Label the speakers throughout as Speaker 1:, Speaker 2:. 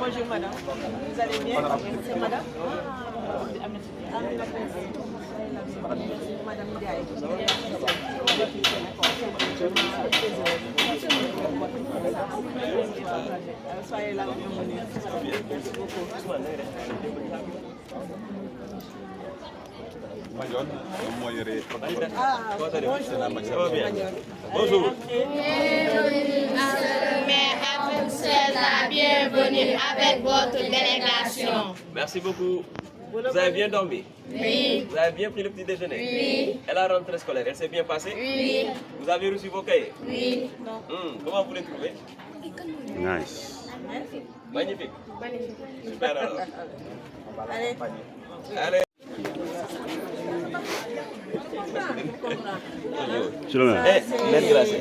Speaker 1: Bonjour madame, vous allez bien? C'est madame? Madame Ndiaye. Soyez là, bienvenue. Merci beaucoup.
Speaker 2: Bonjour.
Speaker 3: La bienvenue avec votre délégation.
Speaker 2: Merci beaucoup. Vous avez bien dormi?
Speaker 3: Oui.
Speaker 2: Vous avez bien pris le petit déjeuner?
Speaker 3: Oui.
Speaker 2: Et la rentrée scolaire, elle s'est bien passée?
Speaker 3: Oui.
Speaker 2: Vous avez reçu vos cahiers?
Speaker 3: Oui.
Speaker 2: Comment vous les trouvez?
Speaker 4: Nice.
Speaker 2: Magnifique. Super alors.
Speaker 1: Allez.
Speaker 2: Allez.
Speaker 4: Monsieur le maire.
Speaker 2: Merci, gracias.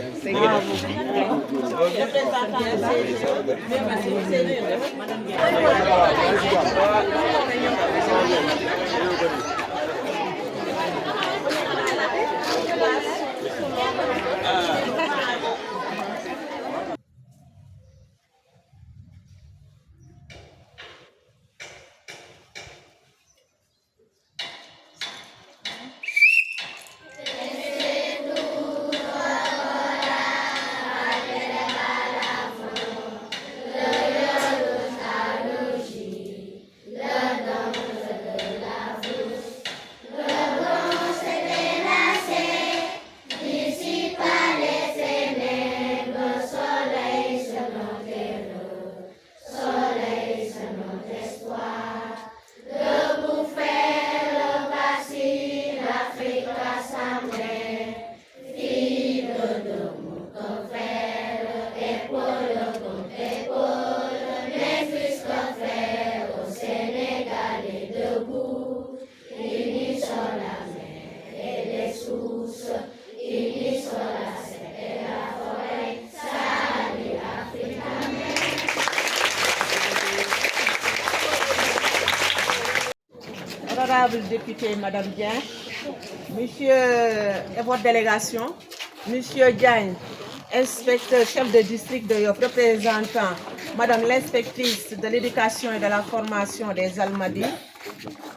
Speaker 1: Honorable député Madame Dieng, Monsieur et votre délégation, Monsieur Diagne, inspecteur chef de district de Yoff, représentant Madame l'inspectrice de l'éducation et de la formation des Almadies,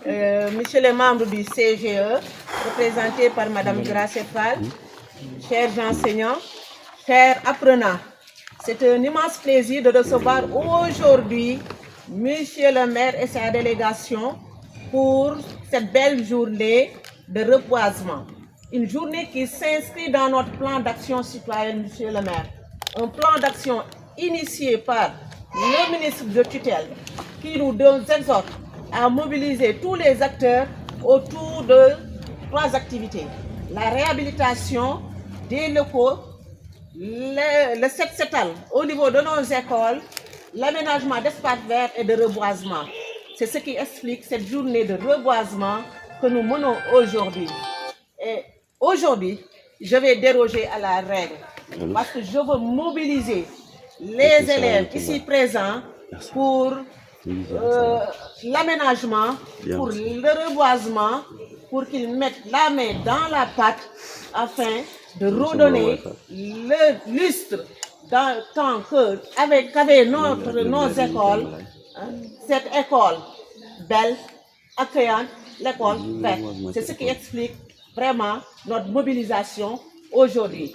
Speaker 1: Monsieur les membres du CGE, représenté par Madame Gracé Fall, chers enseignants, chers apprenants, c'est un immense plaisir de recevoir aujourd'hui Monsieur le maire et sa délégation pour cette belle journée de reboisement. Une journée qui s'inscrit dans notre plan d'action citoyenne, Monsieur le maire. Un plan d'action initié par le ministre de tutelle qui nous exhorte à mobiliser tous les acteurs autour de 3 activités. La réhabilitation des locaux, le set-setal au niveau de nos écoles, l'aménagement d'espaces verts et de reboisement. C'est ce qui explique cette journée de reboisement que nous menons aujourd'hui. Et aujourd'hui, je vais déroger à la règle parce que je veux mobiliser les élèves ici présents pour l'aménagement, pour le reboisement, pour qu'ils mettent la main dans la pâte afin de redonner le lustre tant qu'avec nos écoles, cette école belle, accueillante, l'école verte. C'est ce qui explique vraiment notre mobilisation aujourd'hui.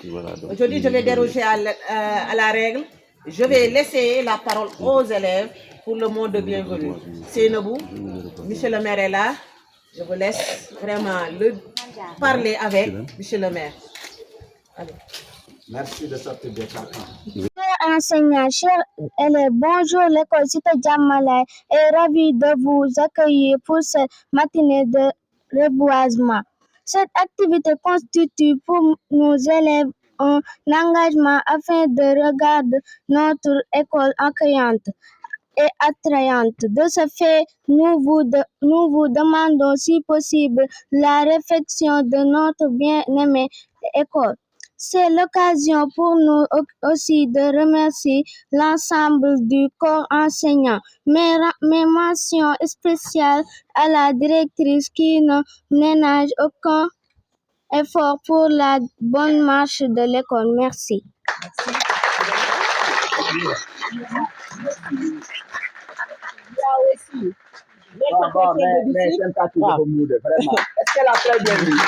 Speaker 1: Aujourd'hui, je vais déroger à la règle. Je vais laisser la parole aux élèves pour le mot de bienvenue. Seynabou, Monsieur le maire est là. Je vous laisse vraiment parler avec Monsieur le maire. Allez.
Speaker 5: Merci de cette déclaration.
Speaker 6: Chers enseignants, chers élèves, bonjour, l'école Cité Djamalai est ravie de vous accueillir pour cette matinée de reboisement. Cette activité constitue pour nos élèves un engagement afin de regarder notre école accueillante et attrayante. De ce fait, nous vous demandons si possible la réfection de notre bien-aimée école. C'est l'occasion pour nous aussi de remercier l'ensemble du corps enseignant. Mes mentions spéciales à la directrice qui ne ménage aucun effort pour la bonne marche de l'école. Merci.
Speaker 5: mais seen kàddu dafa muude vraiment. Est-ce qu'elle a très bien dit?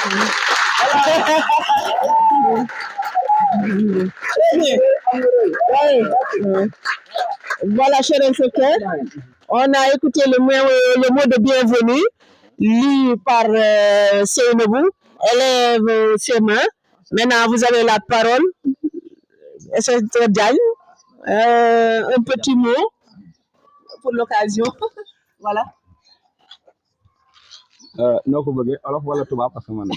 Speaker 1: Voilà, cher inspecteur, on a écouté le mot de bienvenue lu par Seynabou, élève CM1. Maintenant, vous avez la parole. Inspecteur Diagne, un petit mot pour l'occasion. Voilà.
Speaker 5: noo ko bëggee olof wala tubaab parce que man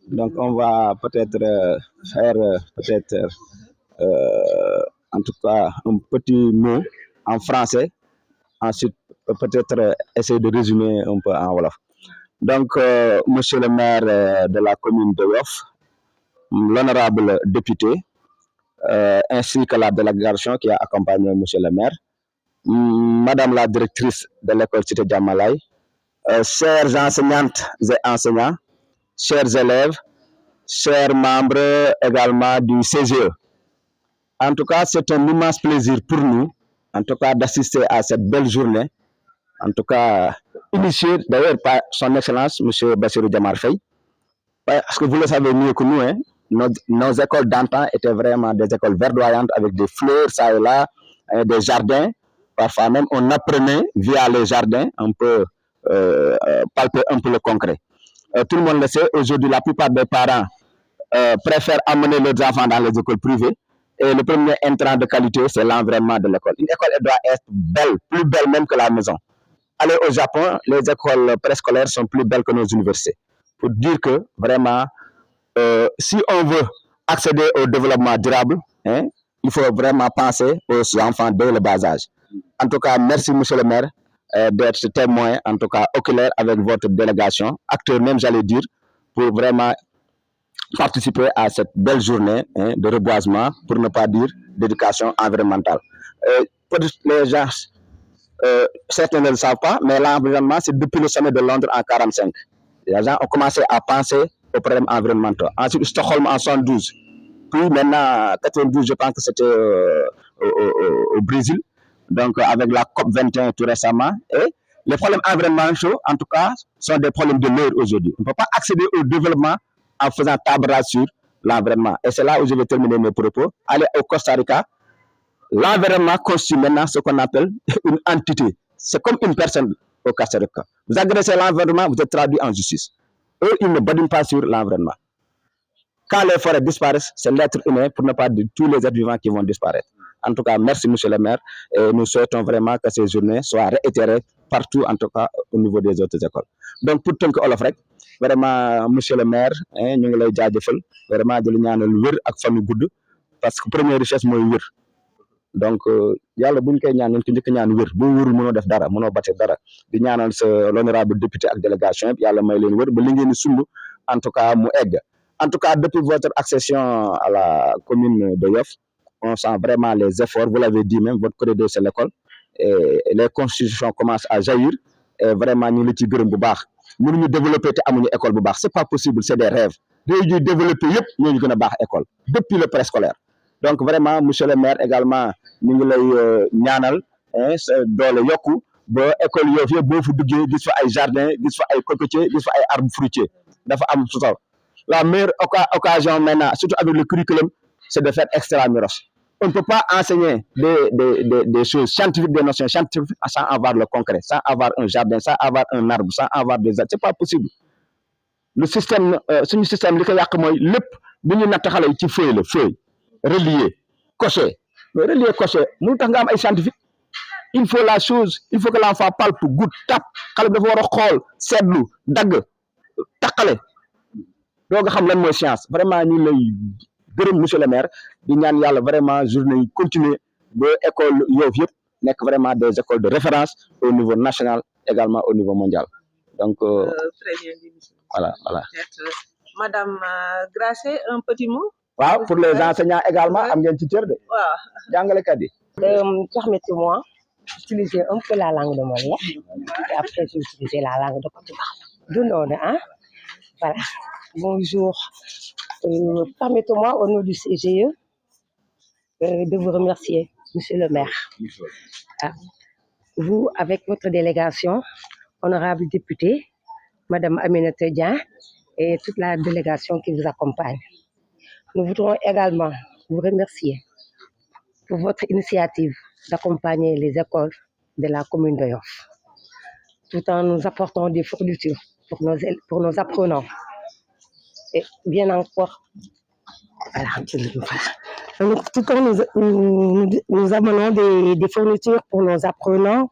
Speaker 5: donc on va peut-être faire en tout cas un petit mot en français, ensuite peut-être essayer de résumer un peu en wolof. Donc monsieur le maire de la commune de Yoff, l'honorable député, ainsi que la délégation qui a accompagné monsieur le maire, madame la directrice de l'école Cité Diamalai, chères enseignantes et enseignants, chers élèves, chers membres également du CGE. En tout cas, c'est un immense plaisir pour nous, en tout cas, d'assister à cette belle journée, en tout cas, initiée d'ailleurs par son Excellence, M. Bassirou Diomaye Faye. Parce que vous le savez mieux que nous, hein, nos écoles d'antan étaient vraiment des écoles verdoyantes avec des fleurs, ça et là, des jardins. Parfois même, on apprenait via les jardins, on peut palper un peu le concret. Tout le monde le sait, aujourd'hui, la plupart des parents préfèrent amener leurs enfants dans les écoles privées. Et le premier intrant de qualité, c'est l'environnement de l'école. Une école, elle doit être belle, plus belle même que la maison. Allez au Japon, les écoles préscolaires sont plus belles que nos universités. Pour dire que, vraiment, si on veut accéder au développement durable, hein, il faut vraiment penser aux enfants dès le bas âge. En tout cas, merci, monsieur le maire, d'être témoin, en tout cas oculaire avec votre délégation, acteur même, j'allais dire, pour vraiment participer à cette belle journée de reboisement, pour ne pas dire d'éducation environnementale. Les gens, certains ne le savent pas, mais l'environnement, c'est depuis le sommet de Londres en 1945. Les gens ont commencé à penser aux problèmes environnementaux. Ensuite, Stockholm en 1972. Puis maintenant, 92, je pense que c'était au Brésil, donc avec la COP21 tout récemment. Et les problèmes environnementaux, en tout cas, sont des problèmes de l'heure aujourd'hui. On ne peut pas accéder au développement en faisant table rase sur l'environnement. Et c'est là où je vais terminer mes propos. Aller au Costa Rica, l'environnement constitue maintenant ce qu'on appelle une entité. C'est comme une personne au Costa Rica. Vous agressez l'environnement, vous êtes traduit en justice. Eux, ils ne badinent pas sur l'environnement. Quand les forêts disparaissent, c'est l'être humain, pour ne pas dire tous les êtres vivants qui vont disparaître. En tout cas, merci, monsieur le maire. Et nous souhaitons vraiment que ces journées soient réitérées partout, en tout cas au niveau des autres écoles. Donc, pour tout olof rek, vraiment, monsieur le maire, ñu ngi lay jaajëfal, vraiment di la ñaanal wér ak fan yu gudd, parce que première richesse mooy wér. Donc, yàlla buñ koy ñaan nañ ko njëkk ñaan wér, boo wérul mënoo def dara, mënoo bâtir dara. Di ñaanal sa l'honorable député ak délégation bi, yàlla may leen wér ba li ngeen di sumb, en tout cas mu egg. En tout cas, depuis votre accession à la commune de Yoff, on sent vraiment les efforts. Vous l'avez dit même, votre corridor, c'est l'école. Et les constitutions commencent à jaillir. Et vraiment, nous nous développer école. C'est pas possible, c'est des rêves. Nous développer une école depuis le préscolaire. Donc vraiment, monsieur le maire également, nous voulons ñaanal doole yokku ba école Yoff yëpp boo fu duggee gis fa ay jardin, gis fa ay cocotiers, gis fa ay arbres fruitiers. Dafa am solo. La meilleure occasion maintenant, surtout avec le curriculum, c'est de faire extramuros. On ne peut pas enseigner des choses scientifiques, des notions scientifiques sans avoir le concret, sans avoir un jardin, sans avoir un arbre, sans avoir des arbres. C'est pas possible. Le système, c'est un système qui est le feuille, relié, coché. Mais relié, coché, nous avons scientifique. Il faut la chose, il faut que l'enfant parle pour goût, tape, quand il faut voir sedlu, dag, takale. Donc xam lan mooy science vraiment ñu lay gërëm monsieur le maire di ñaan yàlla vraiment journée yi continuer ba école Yoff yëpp nekk vraiment des écoles de référence au niveau national également au niveau mondial donc
Speaker 1: très bien dit, monsieur.
Speaker 5: Voilà.
Speaker 1: Madame Gracé, un petit mot.
Speaker 5: Waaw, pour les enseignants également am ngeen ci cër de.
Speaker 1: Waaw.
Speaker 5: Jàngalekat yi.
Speaker 7: Permettez-moi d'utiliser un peu la langue de mon lait et après je vais utiliser la langue de Côte d'Ivoire. Voilà. Bonjour. Permettez-moi au nom du CGE de vous remercier, Monsieur le maire. Ah, vous, avec votre délégation, honorable député, Madame Aminata Dieng et toute la délégation qui vous accompagne. Nous voudrons également vous remercier pour votre initiative d'accompagner les écoles de la commune de Yoff, tout en nous apportant des fournitures pour nos apprenants. Et bien encore, voilà, tout en nous amenons des fournitures pour nos apprenants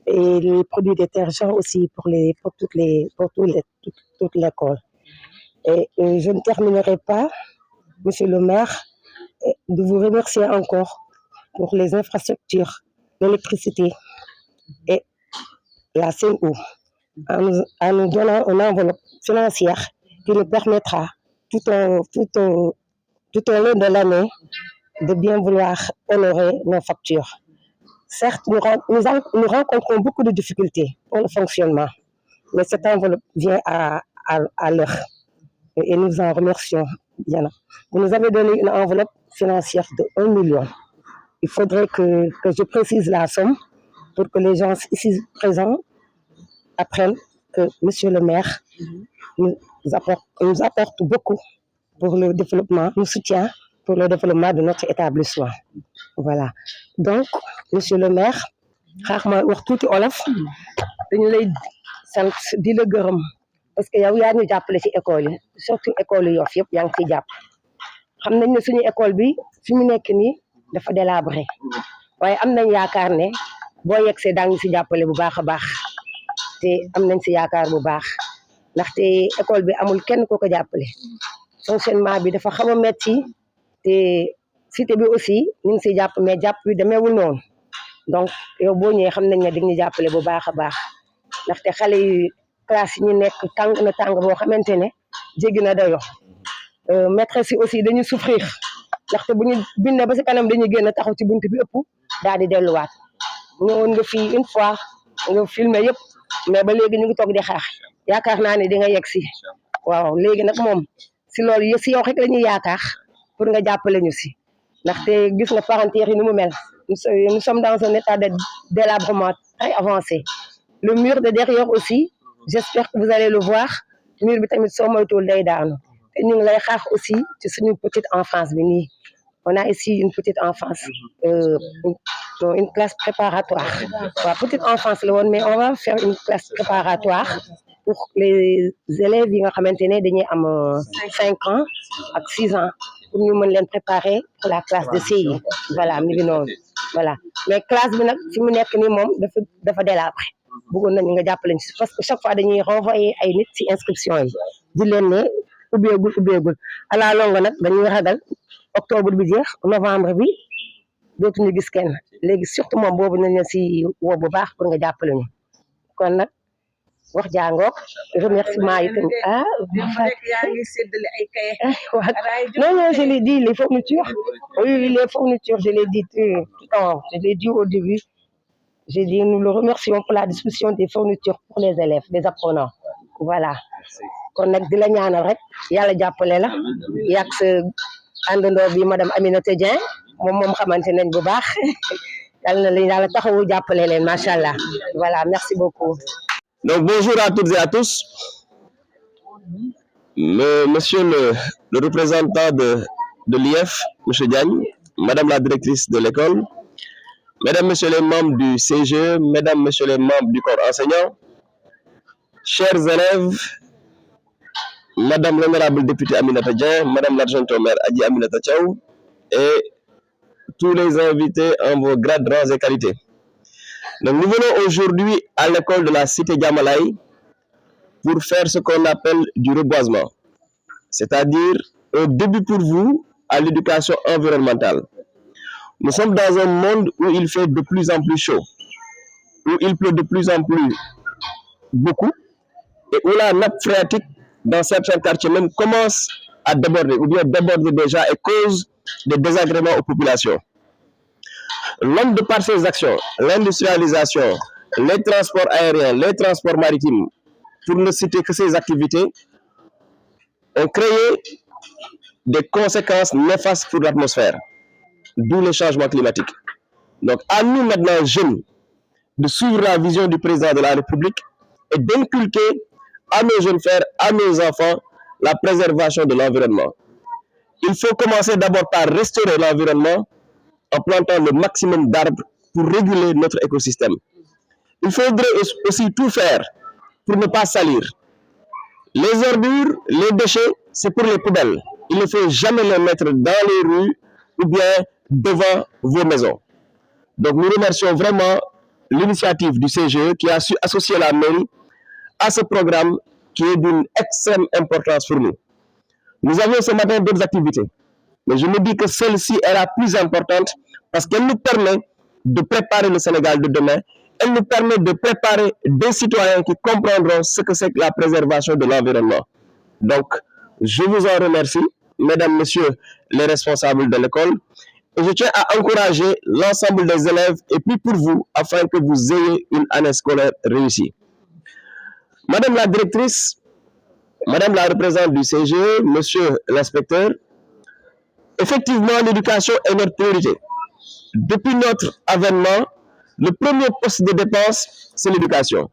Speaker 7: et les produits détergents aussi pour toute l'école. Et je ne terminerai pas, Monsieur le maire, de vous remercier encore pour les infrastructures, l'électricité et la CNO, en nous donnant une enveloppe financière qui nous permettra tout au long de l'année de bien vouloir honorer nos factures. Certes, nous rencontrons beaucoup de difficultés pour le fonctionnement, mais cette enveloppe vient à l'heure et nous en remercions. Bien. Vous nous avez donné une enveloppe financière de 1 million. Il faudrait que je précise la somme pour que les gens ici présents apprennent que Monsieur le maire nous apporte beaucoup pour le développement, nous soutient pour le développement de notre établissement. Voilà. Donc, Monsieur le maire, rarement wax tuuti olof dañu lay sant di la gërëm parce que yow yaa ñu jàppale ci école yi surtout école yi Yoff yëpp yaa ngi ciy jàpp xam nañ ne suñu école bi fi mu nekk nii dafa délabré waaye am nañ yaakaar ne boo yegsee daa ngi ci jàppale bu baax a baax te am nañ ci yaakaar bu baax ndaxte école bi amul kenn ko ko jàppale fonctionnement bi dafa xaw a metti te cité bi aussi ñu ngi ciy jàpp mais jàpp bi demeewul noonu donc yow boo ñëwee xam nañ ne di ñu jàppale bu baax a baax ndaxte xale yi classe yi ñu nekk tàng na tàng boo xamante ne jéggi na dayo maîtresse yi aussi dañuy souffrir ndaxte bu ñu bindee ba ci kanam dañuy génn taxaw ci buntu bi ëpp daal di delluwaat ñëwoon nga fii une fois nga filmé yëpp mais ba léegi ñu ngi toog di xaar yaakaar naa ne di nga yegg si waaw léegi nag moom si loolu yëpp si yow rek la ñuy yaakaar pour nga jàppale ñu si ndaxte gis nga parentière yi ni mu mel nous sommes dans un état de délabrement très avancé le mur de derrière aussi j'espère que vous allez le voir mur bi tamit soo moytuwul day daanu te ñu ngi lay xaar aussi ci suñu petite enfance bi nii on a ici une petite enfance une classe préparatoire waaw petite enfance la woon mais on va faire une classe préparatoire pour les élèves yi nga xamante ne dañuy am 5 ans ak 6 ans pour ñu mën leen préparer pour la classe de CI voilà mi ngi noonu voilà mais classe bi nag fi mu nekk nii moom dafa délabré bëggoon nañu nga jàppale ñu si parce que chaque fois dañuy renvoyer ay nit ci inscription yi di leen ne ubbeegul à la longue nag dañuy ragal octobre bi jeex novembre bi dootuñu gis kenn léegi surtout moom boobu nañ leen si woo bu baax pour nga jàppale ñu kon nag wax jàngook remerciement yi tamit non je l'ai dit les fournitures oui les fournitures je l'ai dit je l'ai dit au début j'ai dit nous le remercions pour la distribution des fournitures pour les élèves les apprenants voilà kon nag di la ñaanal rek yàlla jàppale la yàgg sa àndandoo bi madame Aminata Dieng moom xamante nañ bu baax yàlla na leen yàlla taxawu jàppale leen macha allah voilà merci beaucoup.
Speaker 2: Donc bonjour à toutes et à tous. Monsieur le représentant de l'IF, monsieur Diagne, madame la directrice de l'école, mesdames, messieurs les membres du CGE, mesdames, messieurs les membres du corps enseignant, chers élèves, madame l'honorable députée Aminata Dieng, madame l'adjointe au maire Adji Aminata Thiaw et tous les invités en vos grades, rangs et qualités. Donc, nous venons aujourd'hui à l'école de la cité Diamalaye pour faire ce qu'on appelle du reboisement, c'est-à-dire un début pour vous à l'éducation environnementale. Nous sommes dans un monde où il fait de plus en plus chaud, où il pleut de plus en plus beaucoup, et où la nappe phréatique dans certains quartiers même commence à déborder, ou bien déborde déjà et cause des désagréments aux populations. L'homme de par ses actions, l'industrialisation, les transports aériens, les transports maritimes, pour ne citer que ces activités, ont créé des conséquences néfastes pour l'atmosphère. d'où les changements climatiques. Donc, à nous maintenant, jeunes, de suivre la vision du président de la République et d'inculquer à nos jeunes frères, à nos enfants, la préservation de l'environnement. Il faut commencer d'abord par restaurer l'environnement en plantant le maximum d'arbres pour réguler notre écosystème. Il faudrait aussi tout faire pour ne pas salir. Les ordures, les déchets, c'est pour les poubelles. Il ne faut jamais les mettre dans les rues ou bien devant vos maisons. Donc nous remercions vraiment l'initiative du CGE qui a su associer la mairie à ce programme qui est d'une extrême importance pour nous. Nous avions ce matin d'autres activités, mais je me dis que celle-ci est la plus importante parce qu'elle nous permet de préparer le Sénégal de demain. Elle nous permet de préparer des citoyens qui comprendront ce que c'est que la préservation de l'environnement. Donc, je vous en remercie, mesdames, messieurs les responsables de l'école, et je tiens à encourager l'ensemble des élèves et puis pour vous, afin que vous ayez une année scolaire réussie. Madame la directrice, madame la représentante du CGE, monsieur l'inspecteur, effectivement, l'éducation est notre priorité. Depuis notre avènement, le premier poste de dépense, c'est l'éducation.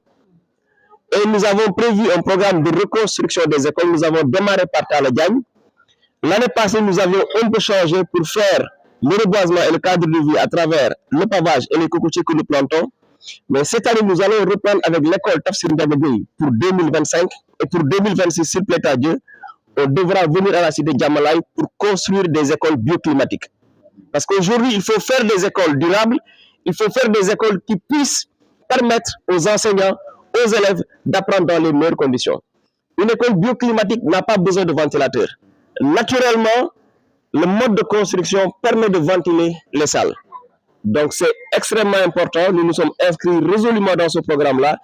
Speaker 2: Et nous avons prévu un programme de reconstruction des écoles. Nous avons démarré par Talla Diagne. L'année passée, nous avions un peu changé pour faire le reboisement et le cadre de vie à travers le pavage et les cocotiers que nous plantons. Mais cette année, nous allons reprendre avec l'école Tafsir Ndabagui pour 2025 et pour 2026, s'il plaît à Dieu, on devra venir à la cité Djamalai pour construire des écoles bioclimatiques. Parce qu'aujourd'hui, il faut faire des écoles durables, il faut faire des écoles qui puissent permettre aux enseignants, aux élèves d'apprendre dans les meilleures conditions. Une école bioclimatique n'a pas besoin de ventilateur. Naturellement, le mode de construction permet de ventiler les salles. Donc c'est extrêmement important. Nous nous sommes inscrits résolument dans ce programme-là.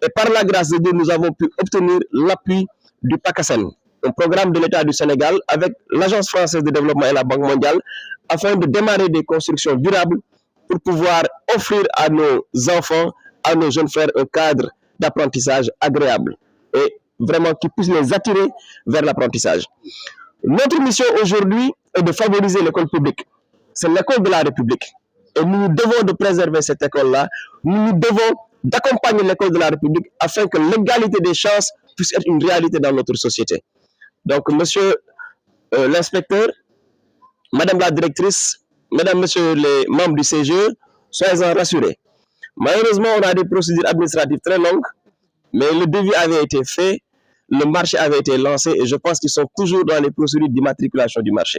Speaker 2: Et par la grâce de Dieu, nous avons pu obtenir l'appui du PACASEN, un programme de l'État du Sénégal avec l'Agence française de développement et la Banque mondiale, afin de démarrer des constructions durables pour pouvoir offrir à nos enfants, à nos jeunes frères, un cadre d'apprentissage agréable et vraiment qui puisse les attirer vers l'apprentissage. Notre mission aujourd'hui est de favoriser l'école publique. C'est l'école de la République. Et nous nous devons de préserver cette école-là. Nous nous devons d'accompagner l'école de la République afin que l'égalité des chances puisse être une réalité dans notre société. Donc, monsieur l'inspecteur, madame la directrice, mesdames, messieurs les membres du CGE, soyez-en rassurés. Malheureusement, on a des procédures administratives très longues, mais le devis avait été fait, le marché avait été lancé et je pense qu'ils sont toujours dans les procédures d'immatriculation du marché.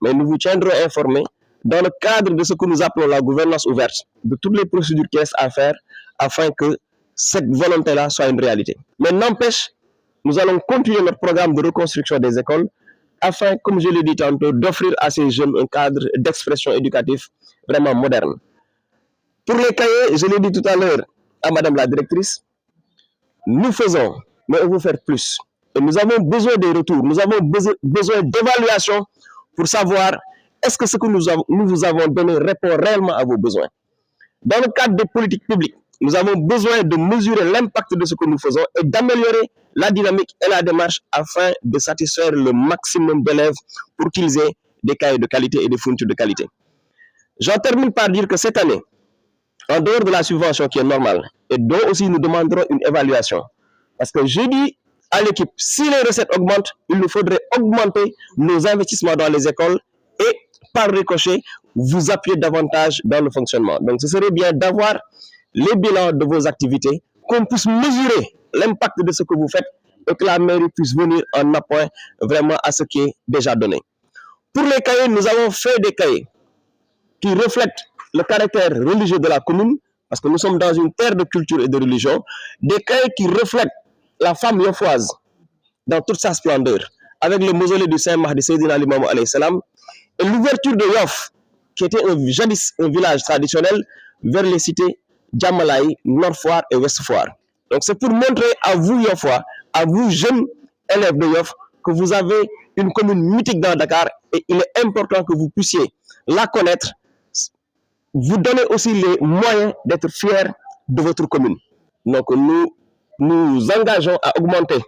Speaker 2: Mais nous vous tiendrons informés dans le cadre de ce que nous appelons la gouvernance ouverte, de toutes les procédures qui restent à faire afin que cette volonté-là soit une réalité. Mais n'empêche, nous allons continuer notre programme de reconstruction des écoles afin, comme je l'ai dit tantôt, d'offrir à ces jeunes un cadre d'expression éducatif vraiment moderne. Pour les cahiers, je l'ai dit tout à l'heure à madame la directrice, nous faisons, mais on veut faire plus. Et nous avons besoin des retours, nous avons besoin d'évaluation pour savoir est-ce que ce que nous vous avons donné répond réellement à vos besoins. Dans le cadre des politiques publiques, nous avons besoin de mesurer l'impact de ce que nous faisons et d'améliorer la dynamique et la démarche afin de satisfaire le maximum d'élèves pour qu'ils aient des cahiers de qualité et des fournitures de qualité. J'en termine par dire que cette année, en dehors de la subvention qui est normale, et dont aussi nous demanderons une évaluation, parce que je dis à l'équipe, si les recettes augmentent, il nous faudrait augmenter nos investissements dans les écoles et par ricochet, vous appuyer davantage dans le fonctionnement. Donc ce serait bien d'avoir les bilans de vos activités, qu'on puisse mesurer l'impact de ce que vous faites et que la mairie puisse venir en appoint vraiment à ce qui est déjà donné. Pour les cahiers, nous avons fait des cahiers qui reflètent le caractère religieux de la commune, parce que nous sommes dans une terre de culture et de religion, des cahiers qui reflètent la femme yofoise dans toute sa splendeur, avec le mausolée du Saint Mahdi Seydina Limamou alayhi salam, et l'ouverture de Yoff, qui était jadis un village traditionnel, vers les cités Djamalai, Nord Foire et Ouest Foire. Donc c'est pour montrer à vous Yoffois, à vous jeunes élèves de Yoff, que vous avez une commune mythique dans Dakar et il est important que vous puissiez la connaître, vous donner aussi les moyens d'être fiers de votre commune. Donc nous nous engageons à augmenter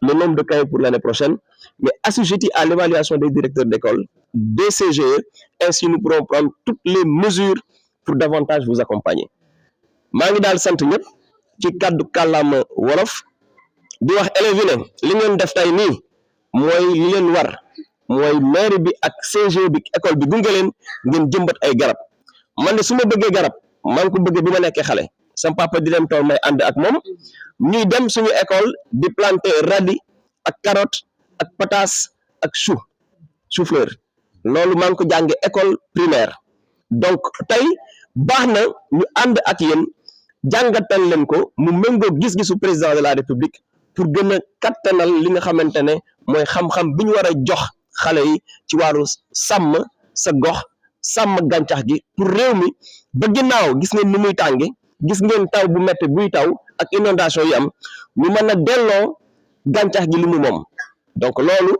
Speaker 2: le nombre de cahiers pour l'année prochaine, mais assujetti à l'évaluation des directeurs d'école, des CGE, ainsi nous pourrons prendre toutes les mesures pour davantage vous accompagner. maa ngi daal sant ñëpp ci kàddu kàllaama wolof di wax élèves yi ne li ngeen def tey nii mooy li leen war mooy maire bi ak CGE bi école bi gunge leen ngeen jëmbat ay garab man de su ma bëggee garab maa ngi ko bëggee bi ma nekkee xale sama papa di dem tool may ànd ak moom ñuy dem suñu école di planter radis ak carotte ak pataas ak chou-fleur loolu maa ngi ko jànge école primaire donc tey baax na ñu ànd ak yéen jàngatal leen ko mu méngoo gis-gisu président de la république pour gën a kattanal li nga xamante ne mooy xam-xam bi ñu war a jox xale yi ci wàllu sàmm sa gox sàmm gàncax gi pour réew mi ba ginnaaw gis ngeen ni muy tànge gis ngeen taw bu métti buy taw ak inondation yi am ñu mën a delloo gàncax gi li mu moom donc loolu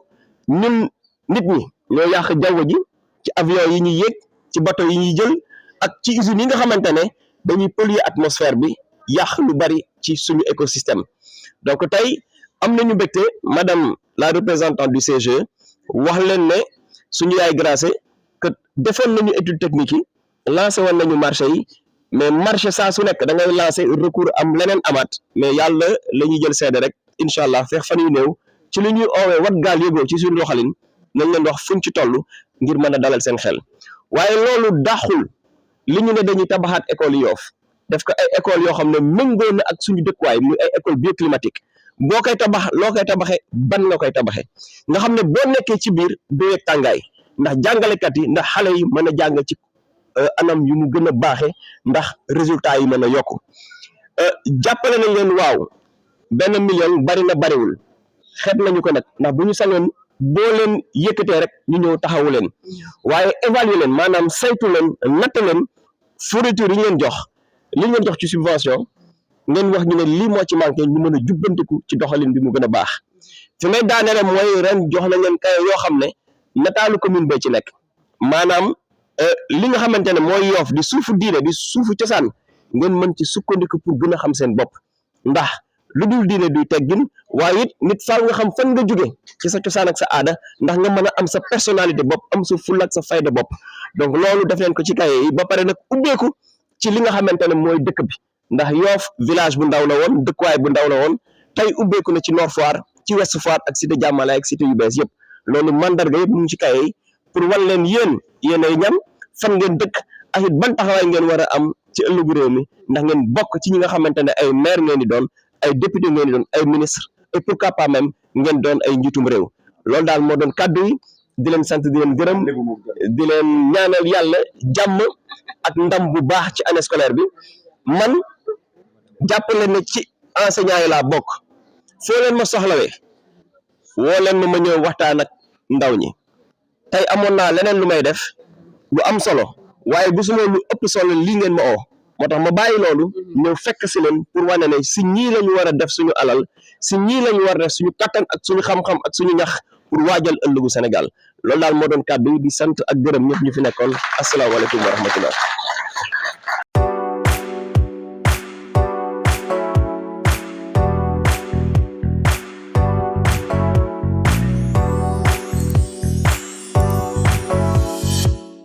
Speaker 2: ñun nit ñi ñoo yàq jaww ji ci avion yi ñuy yéeg ci bateau yi ñuy jël ak ci usines yi nga xamante ne dañuy polluer atmosphère bi yàq lu bari ci suñu écosystème donc tey am nañu mbégte madame la représentante du CGE wax leen ne suñu yaay Gracé que defoon nañu étude technique yi lancé woon nañu marché yi mais marché saa su nekk da ngay lancé recours am leneen amaat mais yàlla la ñuy jël seede rek incha allah feex fan yu néew ci li ñuy oowee wat gaal yëgoo ci suñu doxalin nañ leen wax fuñ ci toll ngir mën a dalal seen xel waaye loolu daxul li ñu ne dañuy tabaxaat école yi Yoff def ko ay école yoo xam ne méngoo na ak suñu dëkkuwaay muy ay école bioclimatique boo koy tabax loo koy tabaxee ban nga koy tabaxee nga xam ne boo nekkee ci biir doo yëg tàngaay ndax jàngalekat yi ndax xale yi mën a jàng ci anam yu mu gën a baaxee ndax résultat yi mën a yokku jàppale nañ leen waaw 1 million bari na bariwul xeeb nañu ko nag ndax bu ñu sañoon boo leen yëkkatee rek ñu ñëw taxawu leen waaye évaluer leen maanaam saytu leen natt leen fourniture yi ñu leen jox li ñu leen jox ci subvention ngeen wax ñu ne lii moo ci manqué ñu mën a jubbantiku ci doxalin bi mu gën a baax fi may daanele mooy ren jox nañ leen kay yoo xam ne nataalu commune bay ci nekk maanaam li nga xamante ne mooy Yoff di suufu diine di suufu cosaan ngeen mën ci sukkandiku pour gën a xam seen bopp ndax lu dul diine duy teggin waaye it nit faaw nga xam fan nga jóge ci sa cosaan ak sa aada ndax nga mën a am sa personnalité bopp am sa fulla ak sa fayda bopp donc loolu def leen ko ci kaye yi ba pare nag ubbeeku ci li nga xamante ne mooy dëkk bi ndax Yoff village bu ndaw la woon dëkkuwaay bu ndaw la woon tey ubbeeku na ci Nord Foire ci Ouest Foire ak cité Diamalaye ak cité yu bees yëpp loolu mandarga yëpp mu ngi ci kaye yi pour wan leen yéen ay ñam fan ngeen dëkk ak it ban taxawaay ngeen war a am ci ëllëgu réew mi ndax ngeen bokk ci ñi nga xamante ne ay maire ngeen di doon ay député ngeen di doon ay ministre et pourquoi pas même ngeen doon ay njiitum réew loolu daal moo doon kàddu yi di leen sant di leen gërëm di leen ñaanal yàlla jàmm ak ndam bu baax ci année scolaire bi man jàppale ne ci enseignant yi laa bokk foo leen ma soxlawee woo leen ma ñëw waxtaan ak ndaw ñi tey amoon naa leneen lu may def lu am solo waaye gisuma lu ëpp solo lii ngeen ma oo moo tax ma bàyyi loolu ñëw fekk si leen pour wane ne si ñii lañu war a def suñu alal si ñii lañu war a def suñu kattan ak suñu xam-xam ak suñu ñax pour waajal ëllëgu Sénégal loolu daal moo doon kàddu di sant ak gërëm ñëpp ñu fi nekkoon asalaamaaleykum wa rahmatullah